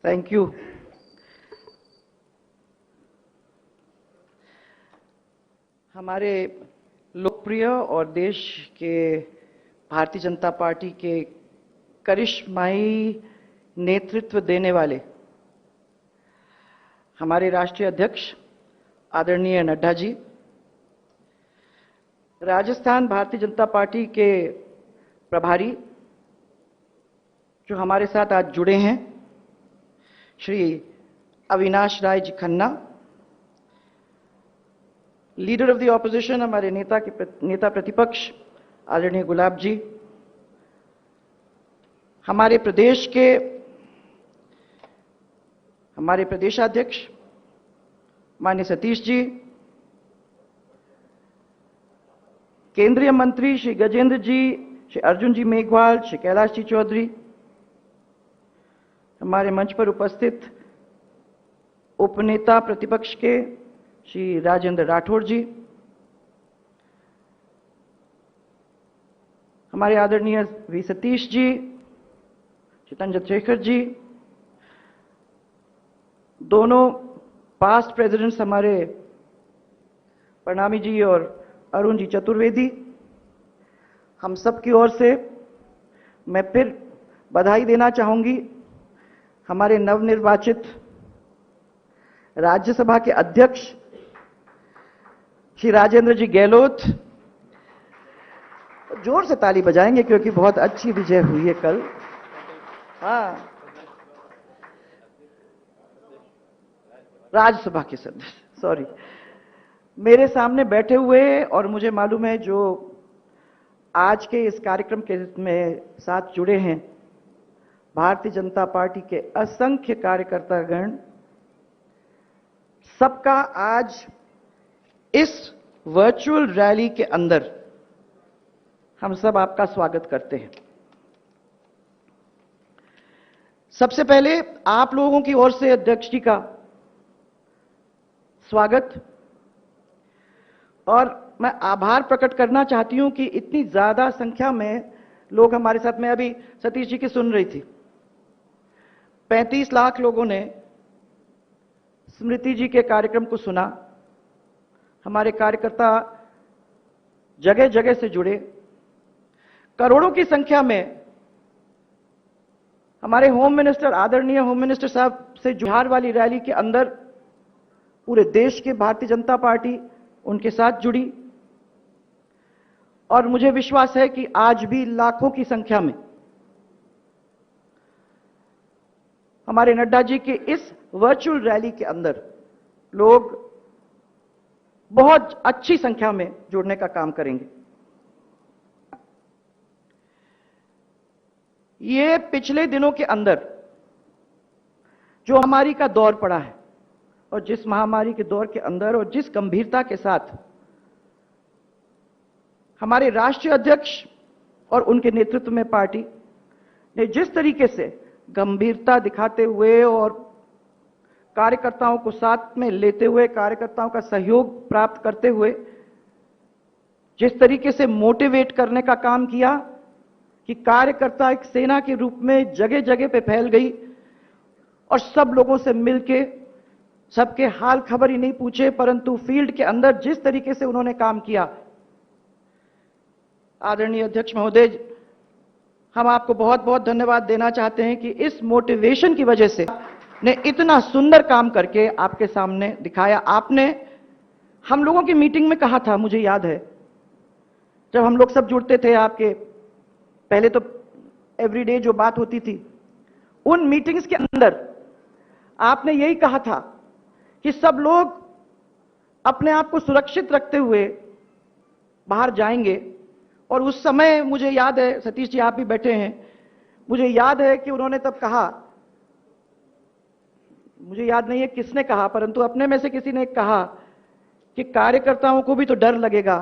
Thank you. हमारे लोकप्रिय और देश के भारतीय जनता पार्टी के करिश्माई नेतृत्व देने वाले हमारे राष्ट्रीय अध्यक्ष आदरणीय नड्डा जी, राजस्थान भारतीय जनता पार्टी के प्रभारी जो हमारे साथ आज जुड़े हैं, Shri Avinash Rai ji Khanna, leader of the opposition हमारे नेता प्रतिपक्ष आदरणीय गुलाब जी, हमारे प्रदेशाध्यक्ष माननीय सतीश जी, केंद्रीय मंत्री श्री गजेंद्र जी, श्री अर्जुन जी मेघवाल, श्री कैलाश जी चौधरी, हमारे मंच पर उपस्थित उपनेता प्रतिपक्ष के श्री राजेंद्र राठौड़ जी, हमारे आदरणीय वी सतीश जी, श्री चंद्रशेखर जी, दोनों पास्ट प्रेसिडेंट्स हमारे प्रणामी जी और अरुण जी चतुर्वेदी, हम सब की ओर से मैं फिर बधाई देना चाहूंगी हमारे नवनिर्वाचित राज्यसभा के अध्यक्ष श्री राजेंद्र जी गहलोत। जोर से ताली बजाएंगे क्योंकि बहुत अच्छी विजय हुई है कल। हाँ, राज्यसभा के सदस्य, सॉरी, मेरे सामने बैठे हुए और मुझे मालूम है जो आज के इस कार्यक्रम के में साथ जुड़े हैं, भारतीय जनता पार्टी के असंख्य कार्यकर्तागण, सबका आज इस वर्चुअल रैली के अंदर हम सब आपका स्वागत करते हैं। सबसे पहले आप लोगों की ओर से अध्यक्ष जी का स्वागत, और मैं आभार प्रकट करना चाहती हूं कि इतनी ज्यादा संख्या में लोग हमारे साथ में, अभी सतीश जी की सुन रही थी, 35 लाख लोगों ने स्मृति जी के कार्यक्रम को सुना। हमारे कार्यकर्ता जगह जगह से जुड़े, करोड़ों की संख्या में हमारे होम मिनिस्टर, आदरणीय होम मिनिस्टर साहब से बिहार वाली रैली के अंदर पूरे देश के भारतीय जनता पार्टी उनके साथ जुड़ी, और मुझे विश्वास है कि आज भी लाखों की संख्या में हमारे नड्डा जी के इस वर्चुअल रैली के अंदर लोग बहुत अच्छी संख्या में जुड़ने का काम करेंगे। ये पिछले दिनों के अंदर जो महामारी का दौर पड़ा है, और जिस महामारी के दौर के अंदर और जिस गंभीरता के साथ हमारे राष्ट्रीय अध्यक्ष और उनके नेतृत्व में पार्टी ने जिस तरीके से गंभीरता दिखाते हुए और कार्यकर्ताओं को साथ में लेते हुए, कार्यकर्ताओं का सहयोग प्राप्त करते हुए जिस तरीके से मोटिवेट करने का काम किया कि कार्यकर्ता एक सेना के रूप में जगह जगह पे फैल गई और सब लोगों से मिलके सबके हाल खबर ही नहीं पूछे, परंतु फील्ड के अंदर जिस तरीके से उन्होंने काम किया, आदरणीय अध्यक्ष महोदय, हम आपको बहुत बहुत धन्यवाद देना चाहते हैं कि इस मोटिवेशन की वजह से ने इतना सुंदर काम करके आपके सामने दिखाया। आपने हम लोगों की मीटिंग में कहा था, मुझे याद है, जब हम लोग सब जुड़ते थे आपके, पहले तो एवरीडे जो बात होती थी, उन मीटिंग्स के अंदर आपने यही कहा था कि सब लोग अपने आप को सुरक्षित रखते हुए बाहर जाएंगे। और उस समय मुझे याद है, सतीश जी आप भी बैठे हैं, मुझे याद है कि उन्होंने तब कहा, मुझे याद नहीं है किसने कहा, परंतु अपने में से किसी ने कहा कि कार्यकर्ताओं को भी तो डर लगेगा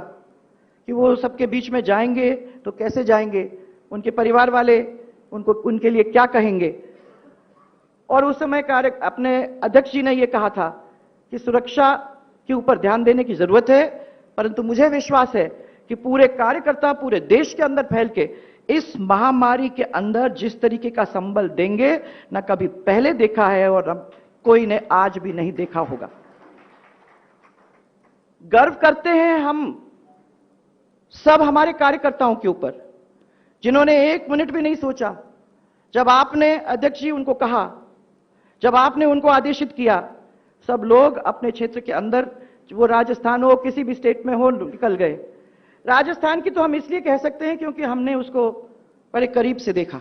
कि वो सबके बीच में जाएंगे तो कैसे जाएंगे, उनके परिवार वाले उनके लिए क्या कहेंगे। और उस समय अपने अध्यक्ष जी ने यह कहा था कि सुरक्षा के ऊपर ध्यान देने की जरूरत है, परंतु मुझे विश्वास है कि पूरे कार्यकर्ता पूरे देश के अंदर फैल के इस महामारी के अंदर जिस तरीके का संबल देंगे ना कभी पहले देखा है और अब कोई ने आज भी नहीं देखा होगा। गर्व करते हैं हम सब हमारे कार्यकर्ताओं के ऊपर, जिन्होंने एक मिनट भी नहीं सोचा। जब आपने अध्यक्ष जी उनको कहा, जब आपने उनको आदेशित किया, सब लोग अपने क्षेत्र के अंदर, वो राजस्थान हो किसी भी स्टेट में हो, निकल गए। राजस्थान की तो हम इसलिए कह सकते हैं क्योंकि हमने उसको बड़े करीब से देखा।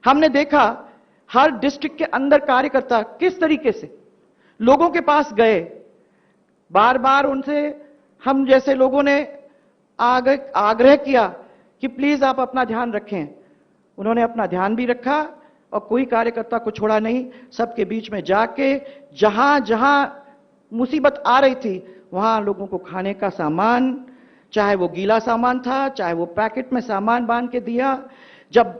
हमने देखा हर डिस्ट्रिक्ट के अंदर कार्यकर्ता किस तरीके से लोगों के पास गए, बार बार उनसे हम जैसे लोगों ने आग्रह किया कि प्लीज आप अपना ध्यान रखें। उन्होंने अपना ध्यान भी रखा और कोई कार्यकर्ता को छोड़ा नहीं। सबके बीच में जाके जहां जहां मुसीबत आ रही थी वहां लोगों को खाने का सामान, चाहे वो गीला सामान था, चाहे वो पैकेट में सामान बांध के दिया। जब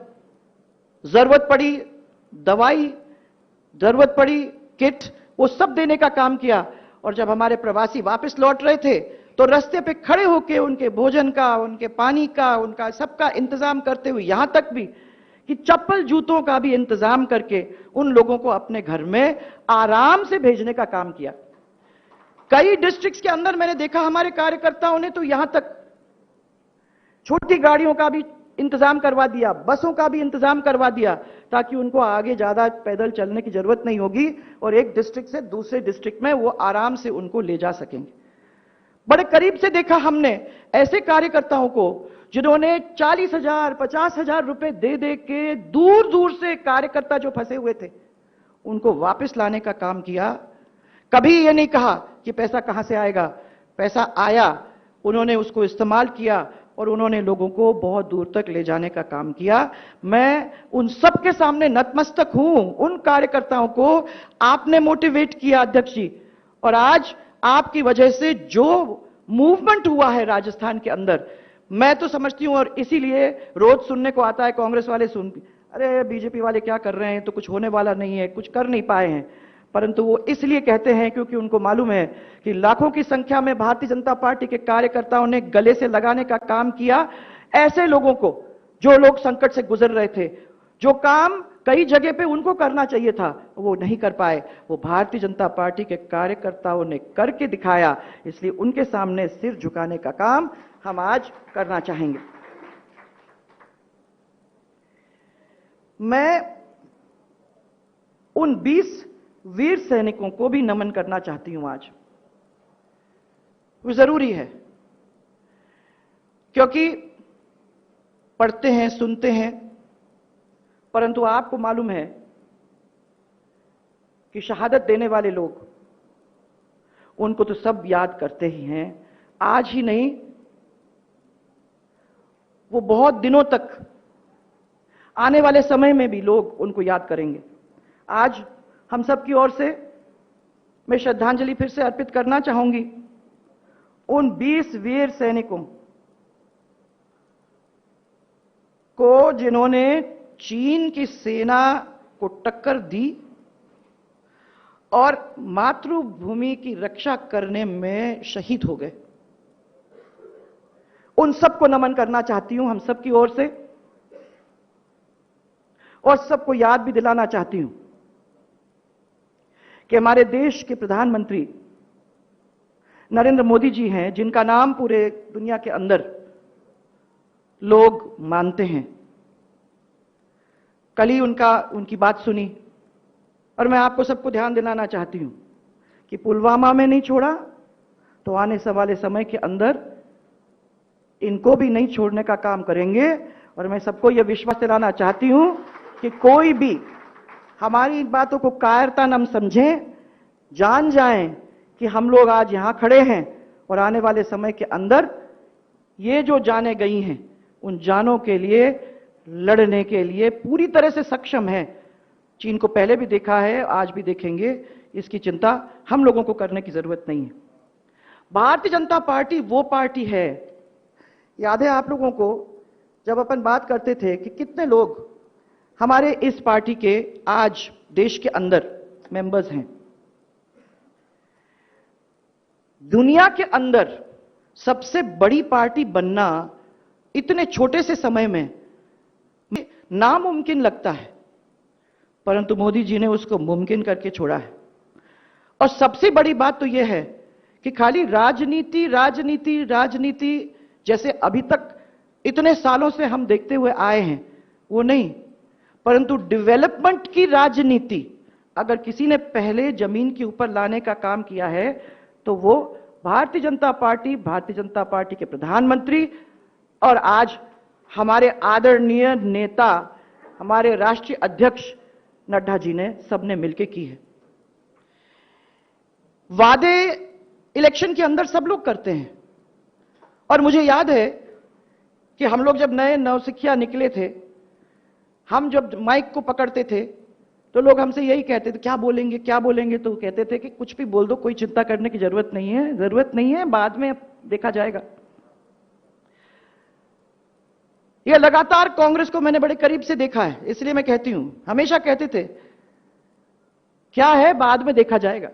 जरूरत पड़ी दवाई, जरूरत पड़ी किट, वो सब देने का काम किया। और जब हमारे प्रवासी वापस लौट रहे थे तो रास्ते पे खड़े होकर उनके भोजन का, उनके पानी का, उनका सबका इंतजाम करते हुए, यहां तक भी कि चप्पल जूतों का भी इंतजाम करके उन लोगों को अपने घर में आराम से भेजने का काम किया। कई डिस्ट्रिक्ट्स के अंदर मैंने देखा हमारे कार्यकर्ताओं ने तो यहां तक छोटी गाड़ियों का भी इंतजाम करवा दिया, बसों का भी इंतजाम करवा दिया, ताकि उनको आगे ज्यादा पैदल चलने की जरूरत नहीं होगी और एक डिस्ट्रिक्ट से दूसरे डिस्ट्रिक्ट में वो आराम से उनको ले जा सकेंगे। बड़े करीब से देखा हमने ऐसे कार्यकर्ताओं को जिन्होंने 40,000 50,000 रुपए दे दे के दूर दूर से कार्यकर्ता जो फंसे हुए थे उनको वापस लाने का काम किया। कभी ये नहीं कहा कि पैसा कहां से आएगा, पैसा आया, उन्होंने उसको इस्तेमाल किया और उन्होंने लोगों को बहुत दूर तक ले जाने का काम किया। मैं उन सब के सामने नतमस्तक हूं। उन कार्यकर्ताओं को आपने मोटिवेट किया अध्यक्ष जी, और आज आपकी वजह से जो मूवमेंट हुआ है राजस्थान के अंदर, मैं तो समझती हूं, और इसीलिए रोज सुनने को आता है कांग्रेस वाले अरे बीजेपी वाले क्या कर रहे हैं, तो कुछ होने वाला नहीं है, कुछ कर नहीं पाए हैं। परंतु वो इसलिए कहते हैं क्योंकि उनको मालूम है कि लाखों की संख्या में भारतीय जनता पार्टी के कार्यकर्ताओं ने गले से लगाने का काम किया ऐसे लोगों को, जो लोग संकट से गुजर रहे थे, जो काम कई जगह पे उनको करना चाहिए था वो नहीं कर पाए, वो भारतीय जनता पार्टी के कार्यकर्ताओं ने करके दिखाया। इसलिए उनके सामने सिर झुकाने का काम हम आज करना चाहेंगे। मैं उन 20 वीर सैनिकों को भी नमन करना चाहती हूं आज। वो जरूरी है क्योंकि पढ़ते हैं, सुनते हैं, परंतु आपको मालूम है कि शहादत देने वाले लोग, उनको तो सब याद करते ही हैं। आज ही नहीं, वो बहुत दिनों तक, आने वाले समय में भी लोग उनको याद करेंगे। आज हम सब की ओर से मैं श्रद्धांजलि फिर से अर्पित करना चाहूंगी उन 20 वीर सैनिकों को जिन्होंने चीन की सेना को टक्कर दी और मातृभूमि की रक्षा करने में शहीद हो गए। उन सबको नमन करना चाहती हूं हम सब की ओर से, और सबको याद भी दिलाना चाहती हूं कि हमारे देश के प्रधानमंत्री नरेंद्र मोदी जी हैं, जिनका नाम पूरे दुनिया के अंदर लोग मानते हैं। कल ही उनकी बात सुनी और मैं आपको सबको ध्यान दिलाना चाहती हूं कि पुलवामा में नहीं छोड़ा तो आने वाले समय के अंदर इनको भी नहीं छोड़ने का काम करेंगे। और मैं सबको यह विश्वास दिलाना चाहती हूं कि कोई भी हमारी इन बातों को कायरता न समझें, जान जाएं कि हम लोग आज यहां खड़े हैं और आने वाले समय के अंदर ये जो जानें गई हैं उन जानों के लिए लड़ने के लिए पूरी तरह से सक्षम है। चीन को पहले भी देखा है, आज भी देखेंगे, इसकी चिंता हम लोगों को करने की जरूरत नहीं है। भारतीय जनता पार्टी वो पार्टी है, याद है आप लोगों को जब अपन बात करते थे कि कितने लोग हमारे इस पार्टी के आज देश के अंदर मेंबर्स हैं। दुनिया के अंदर सबसे बड़ी पार्टी बनना इतने छोटे से समय में नामुमकिन लगता है, परंतु मोदी जी ने उसको मुमकिन करके छोड़ा है। और सबसे बड़ी बात तो यह है कि खाली राजनीति राजनीति राजनीति जैसे अभी तक इतने सालों से हम देखते हुए आए हैं वो नहीं, परंतु डेवलपमेंट की राजनीति अगर किसी ने पहले जमीन के ऊपर लाने का काम किया है तो वो भारतीय जनता पार्टी के प्रधानमंत्री और आज हमारे आदरणीय नेता, हमारे राष्ट्रीय अध्यक्ष नड्डा जी ने सबने मिलकर की है। वादे इलेक्शन के अंदर सब लोग करते हैं और मुझे याद है कि हम लोग जब नए नौसिखिया निकले थे, हम जब माइक को पकड़ते थे तो लोग हमसे यही कहते थे, क्या बोलेंगे, तो कहते थे कि कुछ भी बोल दो, कोई चिंता करने की जरूरत नहीं है, बाद में देखा जाएगा। यह लगातार कांग्रेस को मैंने बड़े करीब से देखा है, इसलिए मैं कहती हूं, हमेशा कहते थे क्या है बाद में देखा जाएगा।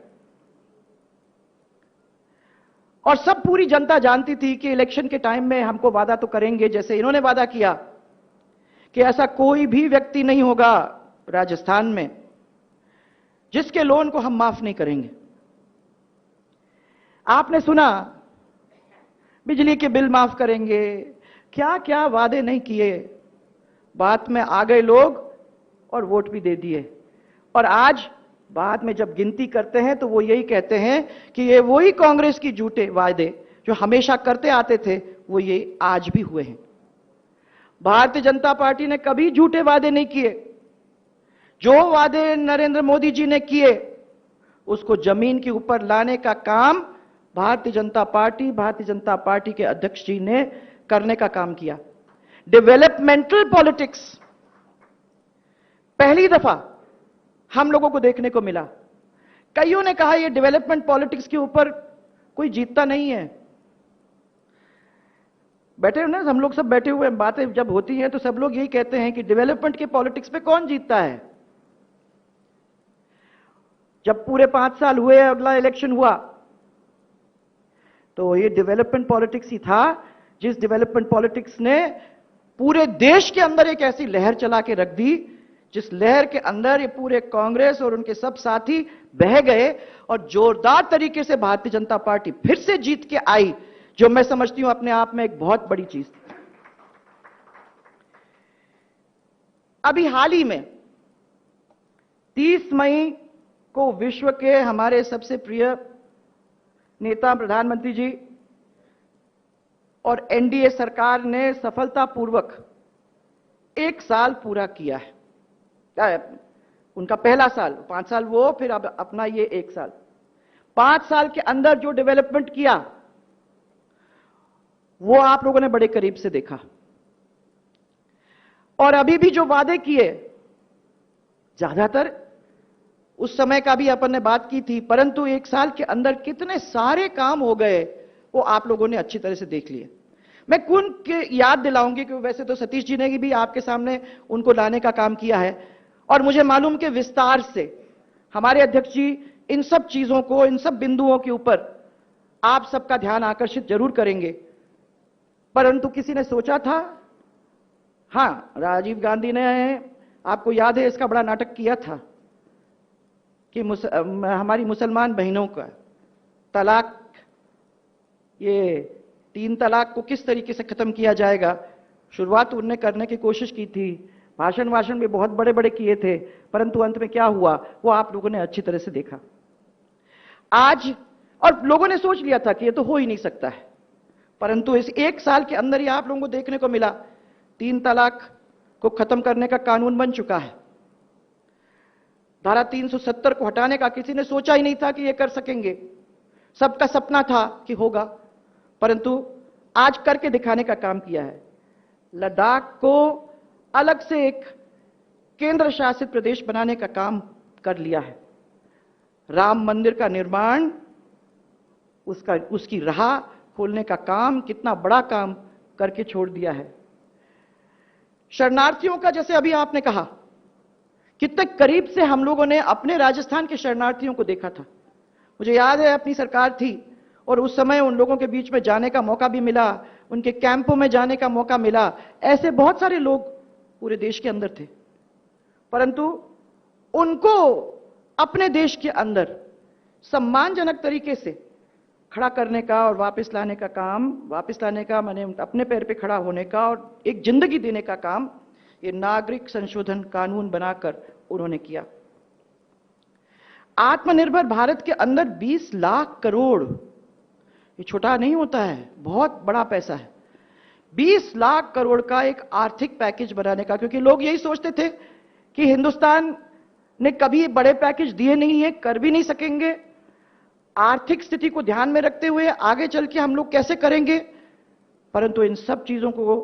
और सब पूरी जनता जानती थी कि इलेक्शन के टाइम में हमको वादा तो करेंगे, जैसे इन्होंने वादा किया कि ऐसा कोई भी व्यक्ति नहीं होगा राजस्थान में जिसके लोन को हम माफ नहीं करेंगे। आपने सुना बिजली के बिल माफ करेंगे, क्या क्या वादे नहीं किए, बात में आ गए लोग और वोट भी दे दिए। और आज बाद में जब गिनती करते हैं तो वो यही कहते हैं कि ये वही कांग्रेस की झूठे वादे जो हमेशा करते आते थे वो ये आज भी हुए हैं। भारतीय जनता पार्टी ने कभी झूठे वादे नहीं किए। जो वादे नरेंद्र मोदी जी ने किए उसको जमीन के ऊपर लाने का काम भारतीय जनता पार्टी के अध्यक्ष जी ने करने का काम किया। डेवलपमेंटल पॉलिटिक्स पहली दफा हम लोगों को देखने को मिला। कईयों ने कहा यह डेवलपमेंट पॉलिटिक्स के ऊपर कोई जीतता नहीं है। बैठे हो ना, हम लोग सब बैठे हुए, बातें जब होती हैं तो सब लोग यही कहते हैं कि डेवलपमेंट के पॉलिटिक्स पे कौन जीतता है। जब पूरे 5 साल हुए, अगला इलेक्शन हुआ, तो ये डेवलपमेंट पॉलिटिक्स ही था, जिस डेवलपमेंट पॉलिटिक्स ने पूरे देश के अंदर एक ऐसी लहर चला के रख दी जिस लहर के अंदर ये पूरे कांग्रेस और उनके सब साथी बह गए और जोरदार तरीके से भारतीय जनता पार्टी फिर से जीत के आई, जो मैं समझती हूं अपने आप में एक बहुत बड़ी चीज थी। अभी हाल ही में 30 मई को विश्व के हमारे सबसे प्रिय नेता प्रधानमंत्री जी और एनडीए सरकार ने सफलतापूर्वक 1 साल पूरा किया है। उनका पहला साल, 5 साल वो, फिर अब अपना ये 1 साल। 5 साल के अंदर जो डेवलपमेंट किया वो आप लोगों ने बड़े करीब से देखा। और अभी भी जो वादे किए, ज्यादातर उस समय का भी अपन ने बात की थी, परंतु 1 साल के अंदर कितने सारे काम हो गए वो आप लोगों ने अच्छी तरह से देख लिए। मैं कौन के याद दिलाऊंगी कि वैसे तो सतीश जी ने भी आपके सामने उनको लाने का काम किया है और मुझे मालूम कि विस्तार से हमारे अध्यक्ष जी इन सब चीजों को, इन सब बिंदुओं के ऊपर आप सबका ध्यान आकर्षित जरूर करेंगे। परंतु किसी ने सोचा था, हां, राजीव गांधी ने, आपको याद है, इसका बड़ा नाटक किया था कि हमारी मुसलमान बहनों का तलाक, ये 3 तलाक को किस तरीके से खत्म किया जाएगा। शुरुआत उन्होंने करने की कोशिश की थी, भाषण भी बहुत बड़े बड़े किए थे, परंतु अंत में क्या हुआ वो आप लोगों ने अच्छी तरह से देखा आज। और लोगों ने सोच लिया था कि ये तो हो ही नहीं सकता है, परंतु इस 1 साल के अंदर ही आप लोगों को देखने को मिला 3 तलाक को खत्म करने का कानून बन चुका है। धारा 370 को हटाने का किसी ने सोचा ही नहीं था कि ये कर सकेंगे। सबका सपना था कि होगा, परंतु आज करके दिखाने का काम किया है। लद्दाख को अलग से एक केंद्र शासित प्रदेश बनाने का काम कर लिया है। राम मंदिर का निर्माण, उसकी राह खोलने का काम, कितना बड़ा काम करके छोड़ दिया है। शरणार्थियों का, जैसे अभी आपने कहा, कितने करीब से हम लोगों ने अपने राजस्थान के शरणार्थियों को देखा था। मुझे याद है अपनी सरकार थी और उस समय उन लोगों के बीच में जाने का मौका भी मिला, उनके कैंपों में जाने का मौका मिला। ऐसे बहुत सारे लोग पूरे देश के अंदर थे, परंतु उनको अपने देश के अंदर सम्मानजनक तरीके से खड़ा करने का और वापस लाने का माने अपने पैर पे खड़ा होने का और एक जिंदगी देने का काम ये नागरिक संशोधन कानून बनाकर उन्होंने किया। आत्मनिर्भर भारत के अंदर 20 लाख करोड़, ये छोटा नहीं होता है, बहुत बड़ा पैसा है। 20 लाख करोड़ का एक आर्थिक पैकेज बनाने का, क्योंकि लोग यही सोचते थे कि हिंदुस्तान ने कभी बड़े पैकेज दिए नहीं है, कर भी नहीं सकेंगे, आर्थिक स्थिति को ध्यान में रखते हुए आगे चल के हम लोग कैसे करेंगे। परंतु इन सब चीजों को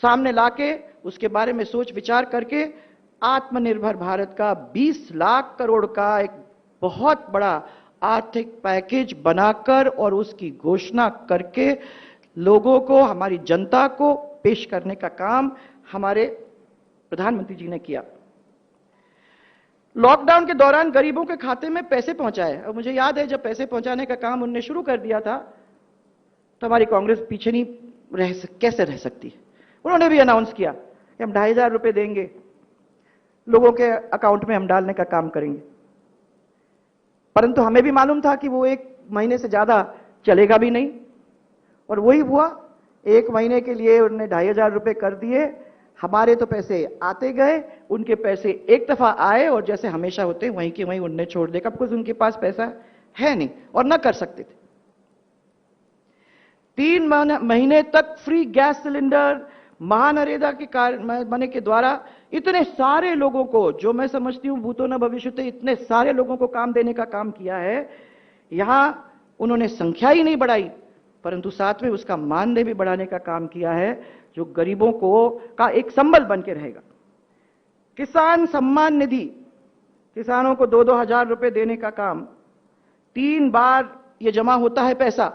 सामने लाके उसके बारे में सोच विचार करके आत्मनिर्भर भारत का 20 लाख करोड़ का एक बहुत बड़ा आर्थिक पैकेज बनाकर और उसकी घोषणा करके लोगों को, हमारी जनता को पेश करने का काम हमारे प्रधानमंत्री जी ने किया। लॉकडाउन के दौरान गरीबों के खाते में पैसे पहुंचाए। और मुझे याद है जब पैसे पहुंचाने का काम उन्होंने शुरू कर दिया था तो हमारी कांग्रेस पीछे नहीं कैसे रह सकती है। उन्होंने भी अनाउंस किया कि हम 2,500 रुपए देंगे, लोगों के अकाउंट में हम डालने का काम करेंगे। परंतु हमें भी मालूम था कि वो 1 महीने से ज्यादा चलेगा भी नहीं, और वही हुआ। 1 महीने के लिए उन्होंने 2,500 रुपए कर दिए। हमारे तो पैसे आते गए, उनके पैसे एक दफा आए और जैसे हमेशा होते हैं वहीं के वहीं उन्होंने छोड़ दिया। कुछ उनके पास पैसा है नहीं और ना कर सकते थे। 3 महीने तक फ्री गैस सिलेंडर, महानरेगा के कार्य बने के द्वारा इतने सारे लोगों को, जो मैं समझती हूं भूतो न भविष्यते, इतने सारे लोगों को काम देने का काम किया है। यहां उन्होंने संख्या ही नहीं बढ़ाई परंतु साथ में उसका मानदेय भी बढ़ाने का काम किया है, जो गरीबों को का एक संबल बन के रहेगा। किसान सम्मान निधि, किसानों को 2-2 हजार रुपए देने का काम, 3 बार ये जमा होता है पैसा।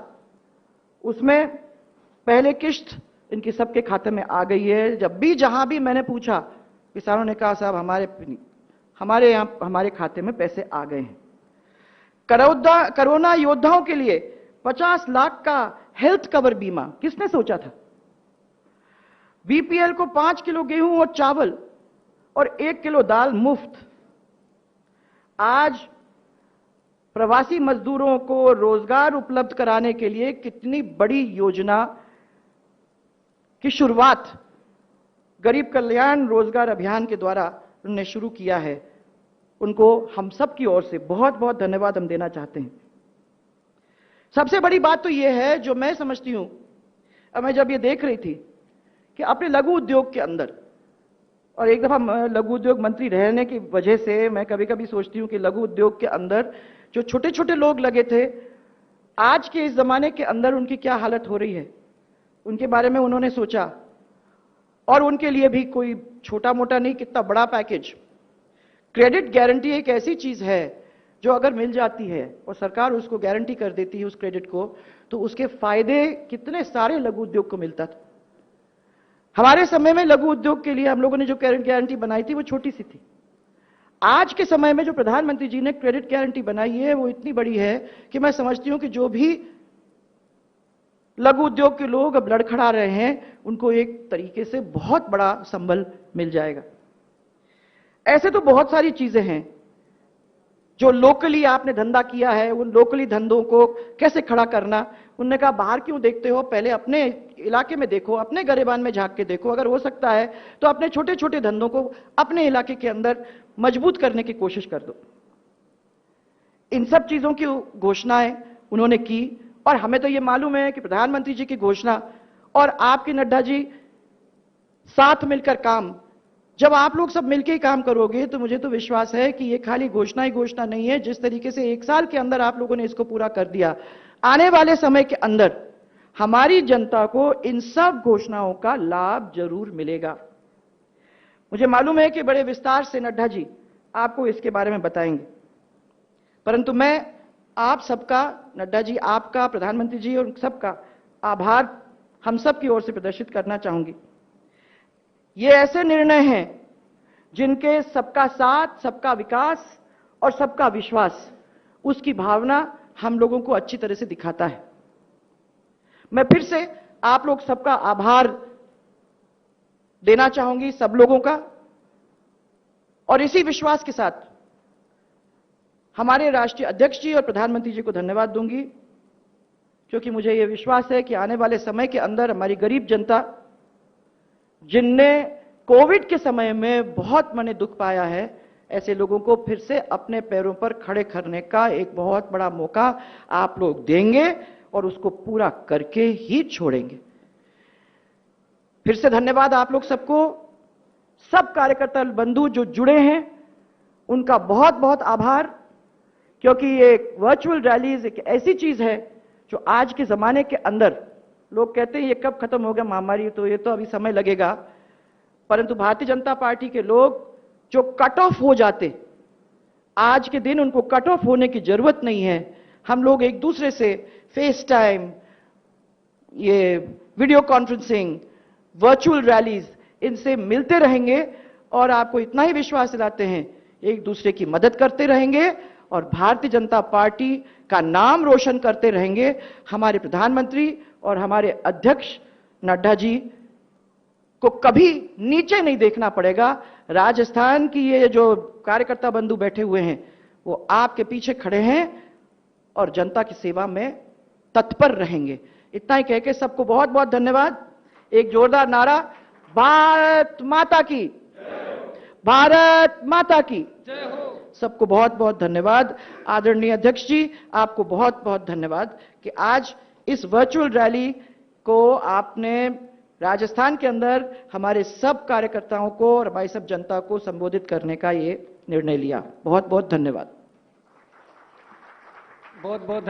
उसमें पहले किश्त इनकी सबके खाते में आ गई है। जब भी जहां भी मैंने पूछा, किसानों ने कहा साहब हमारे यहां हमारे खाते में पैसे आ गए हैं। कोरोना योद्धाओं के लिए 50 लाख का हेल्थ कवर बीमा किसने सोचा था। बीपीएल को 5 किलो गेहूं और चावल और 1 किलो दाल मुफ्त। आज प्रवासी मजदूरों को रोजगार उपलब्ध कराने के लिए कितनी बड़ी योजना की शुरुआत गरीब कल्याण रोजगार अभियान के द्वारा उन्होंने शुरू किया है। उनको हम सब की ओर से बहुत बहुत धन्यवाद हम देना चाहते हैं। सबसे बड़ी बात तो यह है जो मैं समझती हूं, अब मैं जब ये देख रही थी कि अपने लघु उद्योग के अंदर, और एक दफा लघु उद्योग मंत्री रहने की वजह से मैं कभी कभी सोचती हूं कि लघु उद्योग के अंदर जो छोटे छोटे लोग लगे थे, आज के इस जमाने के अंदर उनकी क्या हालत हो रही है, उनके बारे में उन्होंने सोचा। और उनके लिए भी कोई छोटा मोटा नहीं, कितना बड़ा पैकेज। क्रेडिट गारंटी एक ऐसी चीज है जो अगर मिल जाती है और सरकार उसको गारंटी कर देती है उस क्रेडिट को, तो उसके फायदे कितने सारे लघु उद्योग को मिलता था। हमारे समय में लघु उद्योग के लिए हम लोगों ने जो क्रेडिट गारंटी बनाई थी वो छोटी सी थी। आज के समय में जो प्रधानमंत्री जी ने क्रेडिट गारंटी बनाई है वो इतनी बड़ी है कि मैं समझती हूं कि जो भी लघु उद्योग के लोग अब लड़खड़ा रहे हैं उनको एक तरीके से बहुत बड़ा संबल मिल जाएगा। ऐसे तो बहुत सारी चीजें हैं जो लोकली आपने धंधा किया है, उन लोकली धंधों को कैसे खड़ा करना। उन्होंने कहा बाहर क्यों देखते हो, पहले अपने इलाके में देखो, अपने गरेबान में झांक के देखो, अगर हो सकता है तो अपने छोटे छोटे धंधों को अपने इलाके के अंदर मजबूत करने की कोशिश कर दो। इन सब चीजों की घोषणाएं उन्होंने की और हमें तो यह मालूम है कि प्रधानमंत्री जी की घोषणा और आपके नड्डा जी साथ मिलकर काम, जब आप लोग सब मिलकर काम करोगे तो मुझे तो विश्वास है कि ये खाली घोषणा ही घोषणा नहीं है। जिस तरीके से 1 साल के अंदर आप लोगों ने इसको पूरा कर दिया, आने वाले समय के अंदर हमारी जनता को इन सब घोषणाओं का लाभ जरूर मिलेगा। मुझे मालूम है कि बड़े विस्तार से नड्डा जी आपको इसके बारे में बताएंगे, परंतु मैं आप सबका, नड्डा जी आपका, प्रधानमंत्री जी और सबका आभार हम सब की ओर से प्रदर्शित करना चाहूंगी। ये ऐसे निर्णय हैं जिनके सबका साथ, सबका विकास और सबका विश्वास, उसकी भावना हम लोगों को अच्छी तरह से दिखाता है। मैं फिर से आप लोग सबका आभार देना चाहूंगी सब लोगों का, और इसी विश्वास के साथ हमारे राष्ट्रीय अध्यक्ष जी और प्रधानमंत्री जी को धन्यवाद दूंगी, क्योंकि मुझे यह विश्वास है कि आने वाले समय के अंदर हमारी गरीब जनता, जिनने कोविड के समय में बहुत मने दुख पाया है, ऐसे लोगों को फिर से अपने पैरों पर खड़े करने का एक बहुत बड़ा मौका आप लोग देंगे और उसको पूरा करके ही छोड़ेंगे। फिर से धन्यवाद आप लोग सबको। सब कार्यकर्ता बंधु जो जुड़े हैं उनका बहुत बहुत आभार, क्योंकि ये वर्चुअल रैलीज एक ऐसी चीज है जो आज के जमाने के अंदर लोग कहते हैं ये कब खत्म होगा महामारी, तो ये तो अभी समय लगेगा, परंतु भारतीय जनता पार्टी के लोग जो कट ऑफ हो जाते, आज के दिन उनको कट ऑफ होने की जरूरत नहीं है। हम लोग एक दूसरे से फेस टाइम, ये वीडियो कॉन्फ्रेंसिंग, वर्चुअल रैलीज, इनसे मिलते रहेंगे और आपको इतना ही विश्वास दिलाते हैं, एक दूसरे की मदद करते रहेंगे और भारतीय जनता पार्टी का नाम रोशन करते रहेंगे। हमारे प्रधानमंत्री और हमारे अध्यक्ष नड्डा जी को कभी नीचे नहीं देखना पड़ेगा। राजस्थान की ये जो कार्यकर्ता बंधु बैठे हुए हैं वो आपके पीछे खड़े हैं और जनता की सेवा में तत्पर रहेंगे। इतना ही कहकर सबको बहुत बहुत धन्यवाद। एक जोरदार नारा, भारत माता की, भारत माता की जय हो। सबको बहुत बहुत धन्यवाद। आदरणीय अध्यक्ष जी, आपको बहुत बहुत धन्यवाद कि आज इस वर्चुअल रैली को आपने राजस्थान के अंदर हमारे सब कार्यकर्ताओं को और हमारी सब जनता को संबोधित करने का ये निर्णय लिया। बहुत बहुत धन्यवाद। बहुत बहुत